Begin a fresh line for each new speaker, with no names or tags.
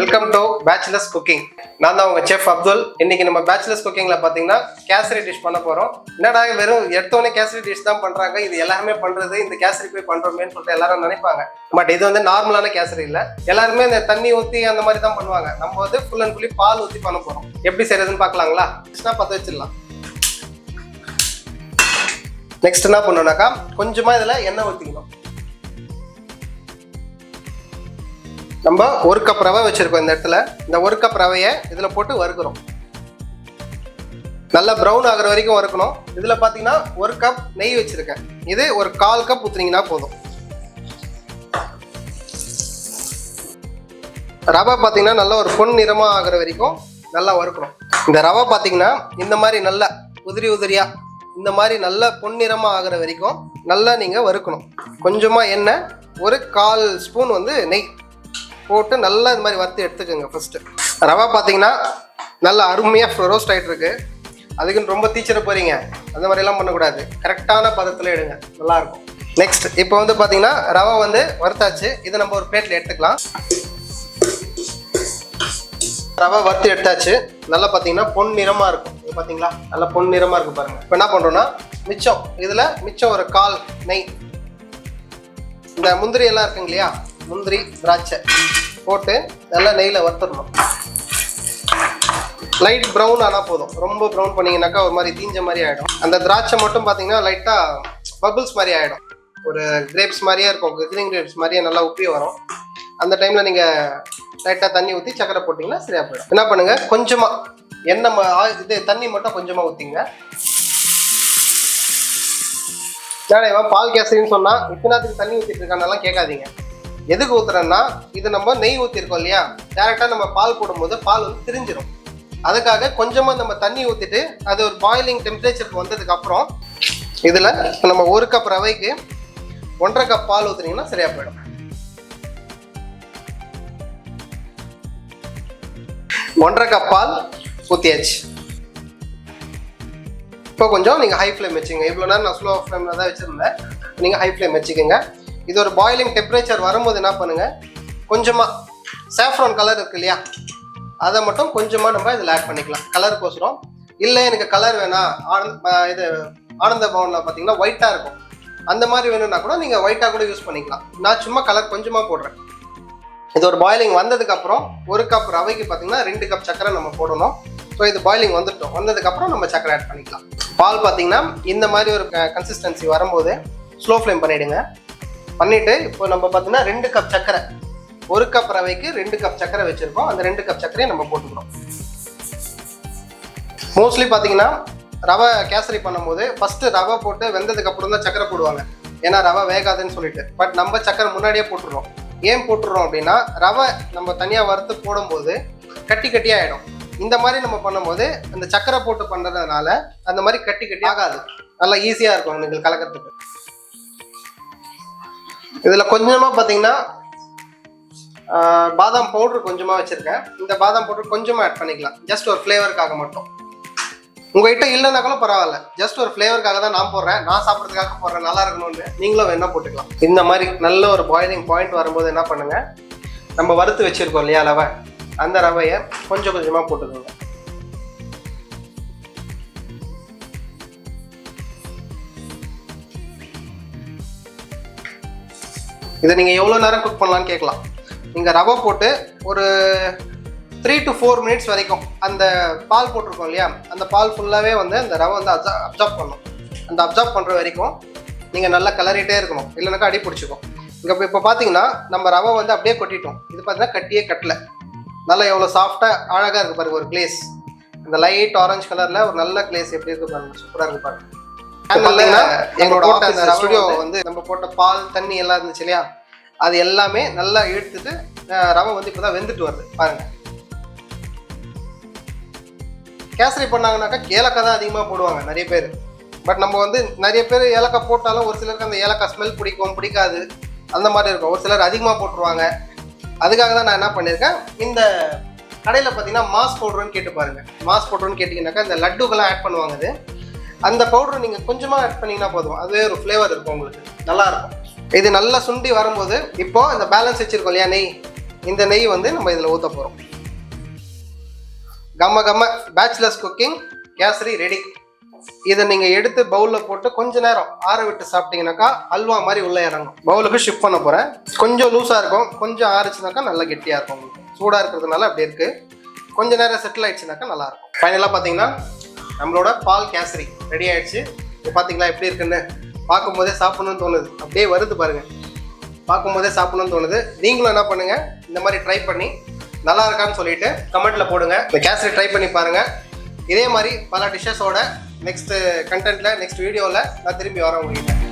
Welcome to bachelors cooking. நான் தான் உங்க செஃப் அப்துல். இன்னைக்கு நம்ம பேச்சுலர்ஸ் குக்கிங்ல பாத்தீங்கன்னா கேசரி டிஷ் பண்ண போறோம். என்னடா வெறும் எடுத்தோடனே கேசரி டிஷ் தான் பண்றாங்க, இது எல்லாருமே பண்றது, இந்த கேசரி போய் பண்றோமேன்னு சொல்லிட்டு எல்லாரும் நினைப்பாங்க. பட் இது வந்து நார்மலான கேசரி இல்ல. எல்லாருமே இந்த தண்ணி ஊத்தி அந்த மாதிரி தான் பண்ணுவாங்க. நம்ம வந்து ஃபுல் அண்ட் ஃபுல்லி பால் ஊத்தி பண்ண போறோம். எப்படி செய்யறதுன்னு பாக்கலாங்களா? பத்த வச்சிடலாம். நெக்ஸ்ட் என்ன பண்ணணும்னாக்கா கொஞ்சமா இதுல எண்ணெய் ஊத்திக்கணும். நம்ம ஒரு கப் ரவை வச்சிருக்கோம் இந்த இடத்துல. இந்த ஒரு கப் ரவையை இதுல போட்டு வறுக்கிறோம். நல்லா ப்ரௌன் ஆகிற வரைக்கும் வறுக்கணும். இதுல பாத்தீங்கன்னா ஒரு கப் நெய் வச்சிருக்கேன். இது ஒரு 1/4 கப் ஊத்துனீங்கன்னா போதும். ரவை பாத்தீங்கன்னா நல்லா ஒரு பொன் நிறமா ஆகிற வரைக்கும் நல்லா வறுக்கணும். இந்த ரவை பாத்தீங்கன்னா இந்த மாதிரி நல்லா உதிரி உதிரியா இந்த மாதிரி நல்லா பொன்னிறமா ஆகிற வரைக்கும் நல்லா நீங்க வறுக்கணும். கொஞ்சமா எண்ணெய், ஒரு 1/4 ஸ்பூன் வந்து நெய் போட்டு நல்லா இந்த மாதிரி வறுத்து எடுத்துக்கோங்க. ஃபர்ஸ்ட் ரவை பார்த்தீங்கன்னா நல்லா அருமையாக ரோஸ்ட் ஆகிட்டு இருக்கு. அதுக்குன்னு ரொம்ப தீச்சிட போறீங்க, அந்த மாதிரிலாம் பண்ணக்கூடாது. கரெக்டான பதத்தில் எடுங்க, நல்லா இருக்கும். நெக்ஸ்ட் இப்போ வந்து பார்த்தீங்கன்னா ரவை வந்து வறுத்தாச்சு. இதை நம்ம ஒரு பிளேட்டில் எடுத்துக்கலாம். ரவை வறுத்து எடுத்தாச்சு. நல்லா பார்த்தீங்கன்னா பொன் நிறமாக இருக்கும். இது பார்த்தீங்களா நல்லா பொன் நிறமாக இருக்கும் பாருங்க. இப்போ என்ன பண்ணுறோன்னா மிச்சம் ஒரு 1/4 நெய், இந்த முந்திரி எல்லாம் இருக்குங்க இல்லையா, முந்திரி திராட்சை போட்டு நல்லா நெய்யில் வறுத்துடணும். லைட் ப்ரௌன் ஆனால் போதும். ரொம்ப ப்ரௌன் பண்ணிங்கனாக்கா ஒரு மாதிரி தீஞ்ச மாதிரி ஆகிடும். அந்த திராட்சை மட்டும் பார்த்தீங்கன்னா லைட்டாக பபிள்ஸ் மாதிரி ஆகிடும். ஒரு கிரேப்ஸ் மாதிரியே இருக்கும், கிரீன் கிரேப்ஸ் மாதிரியே நல்லா உப்பி வரும். அந்த டைமில் நீங்கள் லைட்டாக தண்ணி ஊற்றி சக்கரை போட்டிங்கன்னா சரியாக போயிடும். என்ன பண்ணுங்கள், கொஞ்சமாக எண்ணெய் தண்ணி மட்டும் கொஞ்சமாக ஊற்றிங்க. இவன் பால் கேசரின்னு சொன்னால் இத்தனாத்துக்கு தண்ணி ஊற்றிட்டு இருக்கானெல்லாம் கேட்காதீங்க. எதுக்கு ஊத்துறேன்னா, இது நம்ம நெய் ஊற்றிருக்கோம் இல்லையா, டேரெக்டாக நம்ம பால் போடும்போது பால் வந்து திரிஞ்சிடும். அதுக்காக கொஞ்சமாக நம்ம தண்ணி ஊற்றிட்டு அது ஒரு பாயிலிங் டெம்பரேச்சருக்கு வந்ததுக்கு அப்புறம் இதில் நம்ம 1 கப் ரவைக்கு 1.5 கப் பால் ஊற்றுனீங்கன்னா சரியா போயிடும். 1.5 கப் பால் ஊற்றியாச்சு. இப்போ கொஞ்சம் நீங்கள் ஹை ஃப்ளேம் வச்சுங்க. இவ்வளோ நேரம் நான் ஸ்லோ ஃப்ளேமில் தான் வச்சுருந்தேன். நீங்கள் ஹை ஃப்ளேம் வச்சுக்கோங்க. இது ஒரு பாயிலிங் டெம்பரேச்சர் வரும்போது என்ன பண்ணுங்க, கொஞ்சமாக சாஃப்ரான் கலர் இருக்கு இல்லையா, அதை மட்டும் கொஞ்சமாக நம்ம இதில் ஆட் பண்ணிக்கலாம் கலருக்கோசரம். இல்லை எனக்கு கலர் வேணாம், இது ஆனந்த பவனில் பார்த்தீங்கன்னா ஒயிட்டாக இருக்கும், அந்த மாதிரி வேணும்னா கூட நீங்கள் ஒயிட்டாக கூட யூஸ் பண்ணிக்கலாம். நான் சும்மா கலர் கொஞ்சமாக போடுறேன். இது ஒரு பாயிலிங் வந்ததுக்கப்புறம் 1 கப் ரவைக்கு பார்த்தீங்கன்னா 2 கப் சக்கரை நம்ம போடணும். ஸோ இது பாயிலிங் வந்ததுக்கப்புறம் நம்ம சக்கரை ஆட் பண்ணிக்கலாம். பால் பார்த்தீங்கன்னா இந்த மாதிரி ஒரு கன்சிஸ்டன்சி வரும்போது ஸ்லோ ஃப்ளேம் பண்ணிவிட்டு இப்போ நம்ம பார்த்தீங்கன்னா 2 கப் சக்கரை, 1 கப் ரவைக்கு 2 கப் சக்கரை வச்சுருக்கோம். அந்த 2 கப் சக்கரையை நம்ம போட்டுக்கிறோம். மோஸ்ட்லி பார்த்தீங்கன்னா ரவை கேசரி பண்ணும்போது ஃபஸ்ட்டு ரவை போட்டு வெந்ததுக்கு அப்புறம் தான் சக்கரை போடுவாங்க, ஏன்னா ரவை வேகாதுன்னு சொல்லிட்டு. பட் நம்ம சக்கரை முன்னாடியே போட்டுடுறோம். ஏன் போட்டுடுறோம் அப்படின்னா, ரவை நம்ம தனியாக வறுத்து போடும்போது கட்டி ஆகிடும். இந்த மாதிரி நம்ம பண்ணும்போது அந்த சக்கரை போட்டு பண்ணுறதுனால அந்த மாதிரி கட்டி ஆகாது, நல்லா ஈஸியாக இருக்கும் உங்களுக்கு கலக்கிறதுக்கு. இதில் கொஞ்சமாக பார்த்தீங்கன்னா பாதாம் பவுடர் கொஞ்சமாக வச்சுருக்கேன். இந்த பாதாம் பவுடர் கொஞ்சமாக ஆட் பண்ணிக்கலாம், ஜஸ்ட் ஒரு ஃப்ளேவருக்காக மட்டும். உங்கள்கிட்ட இல்லைன்னா கூட பரவாயில்ல, ஜஸ்ட் ஒரு ஃப்ளேவருக்காக தான் நான் போடுறேன், நான் சாப்பிட்றதுக்காக போடுறேன், நல்லா இருக்கணும்னு. நீங்களும் வேணா போட்டுக்கலாம். இந்த மாதிரி நல்ல ஒரு பாயிலிங் பாயிண்ட் வரும்போது என்ன பண்ணுங்க, நம்ம வறுத்து வச்சுருக்கோம் இல்லையா ரவை, அந்த ரவையை கொஞ்சம் கொஞ்சமாக போட்டுக்கோங்க. இதை நீங்கள் எவ்வளோ நேரம் குக் பண்ணலான்னு கேட்கலாம். நீங்கள் ரவை போட்டு ஒரு 3 to 4 மினிட்ஸ் வரைக்கும் அந்த பால் போட்டிருக்கோம் இல்லையா, அந்த பால் ஃபுல்லாகவே வந்து அந்த ரவை வந்து அப்சார்ப் பண்ணணும். அந்த அப்சார்ப் பண்ணுற வரைக்கும் நீங்கள் நல்லா கிளறிட்டே இருக்கணும், இல்லைனாக்கா அடி பிடிச்சிக்கும். இப்போ பார்த்தீங்கன்னா நம்ம ரவை வந்து அப்படியே கொட்டிட்டோம். இது பார்த்தீங்கன்னா கட்டியே கட்டலை, நல்லா எவ்வளோ சாஃப்டாக அழகாக இருக்குது பாருங்க. ஒரு கிளேஸ், இந்த லைட் ஆரஞ்சு கலரில் ஒரு நல்ல கிளேஸ் எப்படி இருக்கு பாருங்க, சூப்பராக இருக்கு பாருங்க. எங்களோட ஸ்டுடியோ வந்து நம்ம போட்ட பால் தண்ணி எல்லாம் இருந்துச்சு இல்லையா, அது எல்லாமே நல்லா இழுத்துட்டு ரவை வந்து இப்போதான் வெந்துட்டு வருது பாருங்க. கேசரி பண்ணாங்கன்னாக்கா ஏலக்காய் தான் அதிகமாக போடுவாங்க நிறைய பேர். பட் நம்ம வந்து நிறைய பேர் ஏலக்காய் போட்டாலும் ஒரு சிலருக்கு அந்த ஏலக்காய் ஸ்மெல் பிடிக்காது, அந்த மாதிரி இருக்கும். ஒரு சிலர் அதிகமாக போட்டுருவாங்க. அதுக்காக தான் நான் என்ன பண்ணியிருக்கேன், இந்த கடையில் பார்த்தீங்கன்னா மாஸ் பவுடர்னு கேட்டு பாருங்க. மாஸ் பவுடர்னு கேட்டிங்கனாக்கா இந்த லட்டுக்கெல்லாம் ஆட் பண்ணுவாங்க. அது அந்த பவுடர் நீங்கள் கொஞ்சமாக ஆட் பண்ணிங்கன்னா போதும், அதுவே ஒரு ஃப்ளேவர் இருக்கும் உங்களுக்கு, நல்லா இருக்கும். இது நல்லா சுண்டி வரும்போது இப்போ இந்த பேலன்ஸ் வச்சிருக்கோம் இல்லையா நெய், இந்த நெய் வந்து நம்ம இதில் ஊற்ற போகிறோம். கம்ம பேச்சுலர்ஸ் குக்கிங் கேசரி ரெடி. இதை நீங்கள் எடுத்து பவுலில் போட்டு கொஞ்ச நேரம் ஆற விட்டு சாப்பிட்டீங்கன்னாக்கா அல்வா மாதிரி உள்ளே இறங்கும். பவுலுக்கு ஷிஃப்ட் பண்ண போகிறேன். கொஞ்சம் லூஸாக இருக்கும், கொஞ்சம் ஆறுச்சுனாக்கா நல்லா கெட்டியாக இருக்கும். உங்களுக்கு சூடாக இருக்கிறதுனால அப்படி இருக்குது. கொஞ்ச நேரம் செட்டில் ஆயிடுச்சுனாக்கா நல்லாயிருக்கும். ஃபைனலாக பார்த்தீங்கன்னா நம்மளோட பால் கேசரி ரெடி ஆயிடுச்சு. இப்போ பார்த்தீங்களா எப்படி இருக்குன்னு? பார்க்கும்போதே சாப்பிடணும்னு தோணுது. அப்படியே வருது பாருங்கள், பார்க்கும்போதே சாப்பிடணும்னு தோணுது. நீங்களும் என்ன பண்ணுங்கள், இந்த மாதிரி ட்ரை பண்ணி நல்லா இருக்கான்னு சொல்லிட்டு கமெண்ட்டில் போடுங்க. இந்த கேசரி ட்ரை பண்ணி பாருங்கள். இதே மாதிரி பல டிஷ்ஷஸோட நெக்ஸ்ட் கண்டென்ட்டில் நெக்ஸ்ட் வீடியோவில் நான் திரும்பி வரேன் உங்ககிட்ட.